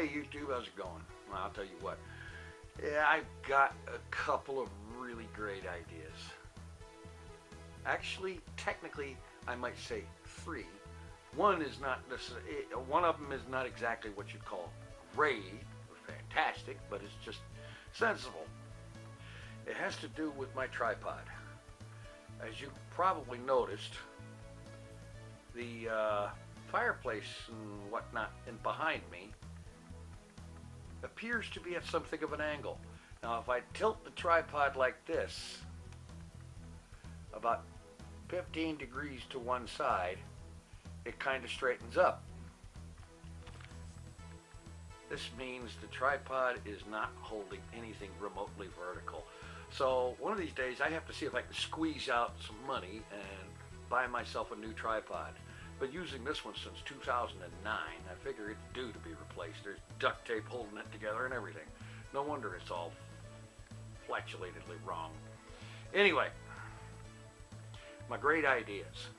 Hey YouTube, how's it going? Well, I'll tell you what. Yeah, I've got a couple of really great ideas. Actually, technically, I might say three. One is not one of them is not exactly what you'd call great or fantastic, but it's just sensible. It has to do with my tripod. As you probably noticed, the fireplace and whatnot and behind me appears to be at something of an angle. Now if I tilt the tripod like this, about 15 degrees to one side, it kind of straightens up. This means the tripod is not holding anything remotely vertical. So one of these days I have to see if I can squeeze out some money and buy myself a new tripod. But using this one since 2009, I figure it's due to be replaced. There's duct tape holding it together and everything. No wonder it's all flatulatedly wrong. Anyway, my great ideas.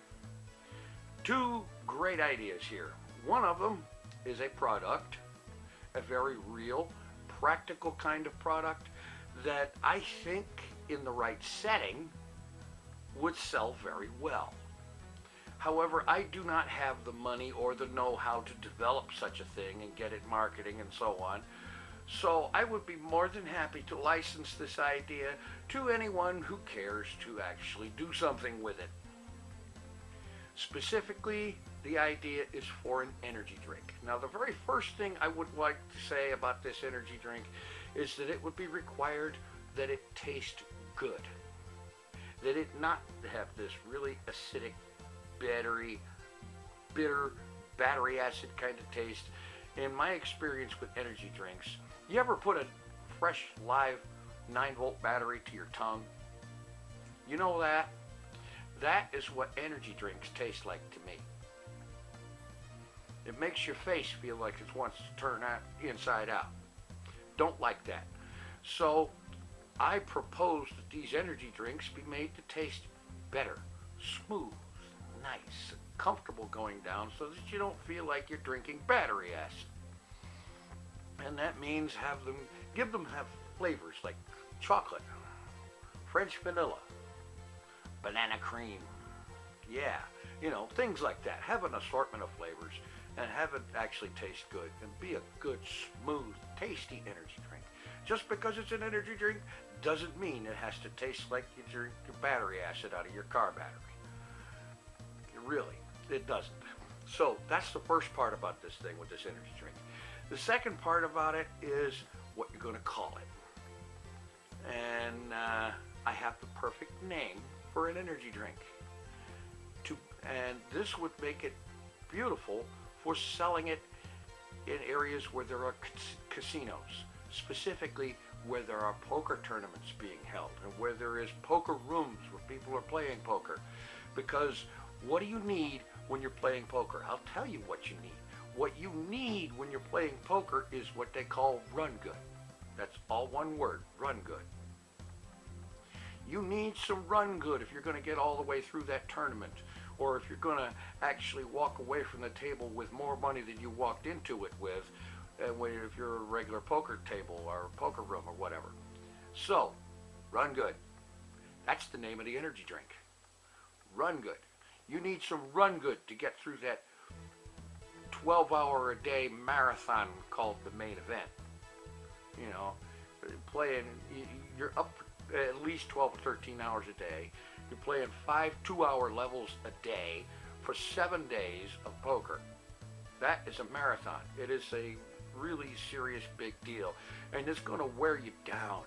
Two great ideas here. One of them is a product, a very real, practical kind of product that I think in the right setting would sell very well. However, I do not have the money or the know-how to develop such a thing and get it marketing and so on. So I would be more than happy to license this idea to anyone who cares to actually do something with it. Specifically, the idea is for an energy drink. Now, the very first thing I would like to say about this energy drink is that it would be required that it taste good. That it not have this really acidic, bitter battery acid kind of taste. In my experience with energy drinks, you ever put a fresh live 9-volt battery to your tongue? You know that? That is what energy drinks taste like to me. It makes your face feel like it wants to turn out inside out. Don't like that. So I propose that these energy drinks be made to taste better, smooth, nice, comfortable going down, so that you don't feel like you're drinking battery acid. And that means have flavors like chocolate, French vanilla, banana cream. Yeah, you know, things like that. Have an assortment of flavors and have it actually taste good and be a good, smooth, tasty energy drink. Just because it's an energy drink doesn't mean it has to taste like you drink your battery acid out of your car battery. Really, it doesn't. So that's the first part about this thing with this energy drink. The second part about it is what you're going to call it. And I have the perfect name for an energy drink. And this would make it beautiful for selling it in areas where there are casinos, specifically where there are poker tournaments being held and where there is poker rooms where people are playing poker. Because what do you need when you're playing poker? I'll tell you what you need. What you need when you're playing poker is what they call run good. That's all one word, run good. You need some run good if you're going to get all the way through that tournament, or if you're going to actually walk away from the table with more money than you walked into it with, if you're a regular poker table or poker room or whatever. So, run good. That's the name of the energy drink. Run good. You need some run good to get through that 12-hour-a-day marathon called the main event. You know, you're up at least 12 or 13 hours a day. You're playing 5 2-hour levels a day for 7 days of poker. That is a marathon. It is a really serious big deal, and it's going to wear you down.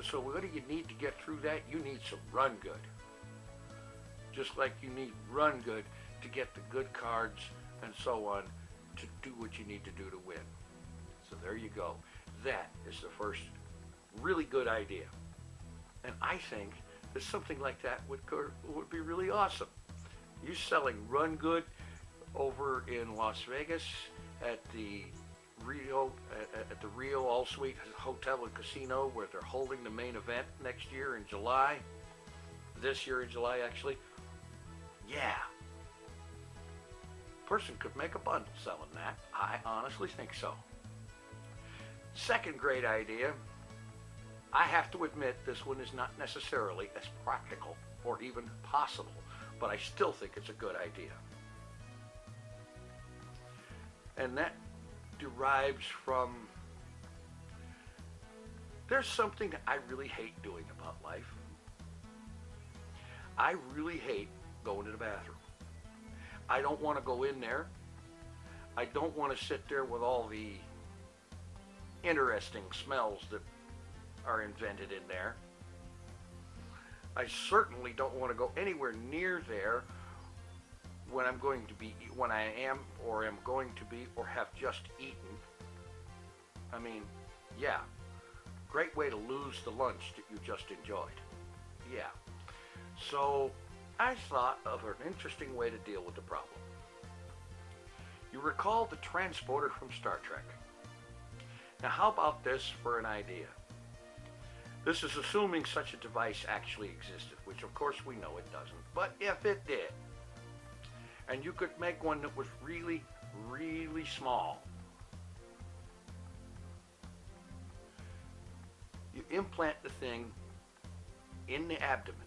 So what do you need to get through that? You need some run good. Just like you need run good to get the good cards and so on to do what you need to do to win. So there you go. That is the first really good idea. And I think that something like that would be really awesome. You selling run good over in Las Vegas at the Rio All Suite Hotel and Casino, where they're holding the main event next year in July. This year in July, actually. Yeah. Person could make a bundle selling that. I honestly think so. Second great idea, I have to admit this one is not necessarily as practical or even possible, but I still think it's a good idea. And that derives from, there's something I really hate doing about life. I really hate going to the bathroom. I don't want to go in there. I don't want to sit there with all the interesting smells that are invented in there. I certainly don't want to go anywhere near there when I'm going to be, when I am or am going to be or have just eaten. I mean, yeah, great way to lose the lunch that you just enjoyed. Yeah. So I thought of an interesting way to deal with the problem. You recall the transporter from Star Trek. Now how about this for an idea? This is assuming such a device actually existed, which of course we know it doesn't, but if it did, and you could make one that was really, really small, you implant the thing in the abdomen,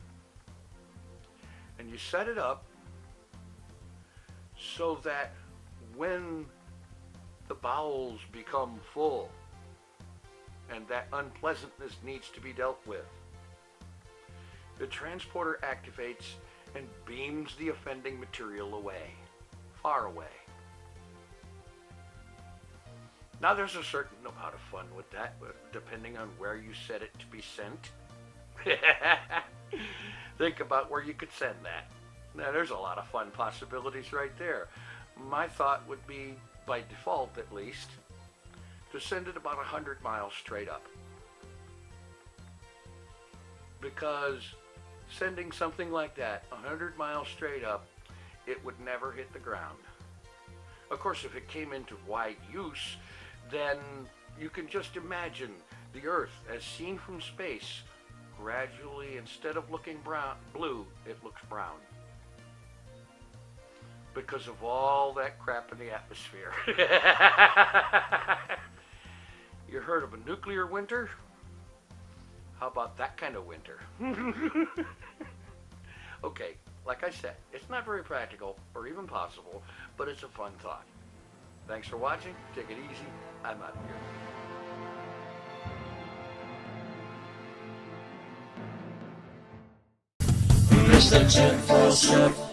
and you set it up so that when the bowels become full and that unpleasantness needs to be dealt with, the transporter activates and beams the offending material away, far away. Now there's a certain amount of fun with that, depending on where you set it to be sent. Think about where you could send that. Now there's a lot of fun possibilities right there. My thought would be, by default at least, to send it about 100 miles straight up. Because sending something like that 100 miles straight up, it would never hit the ground. Of course, if it came into wide use, then you can just imagine the Earth as seen from space. Gradually, instead of looking blue, it looks brown. Because of all that crap in the atmosphere. You heard of a nuclear winter? How about that kind of winter? Okay, like I said, it's not very practical or even possible, but it's a fun thought. Thanks for watching. Take it easy. I'm out of here. Here's the TinFoilChef.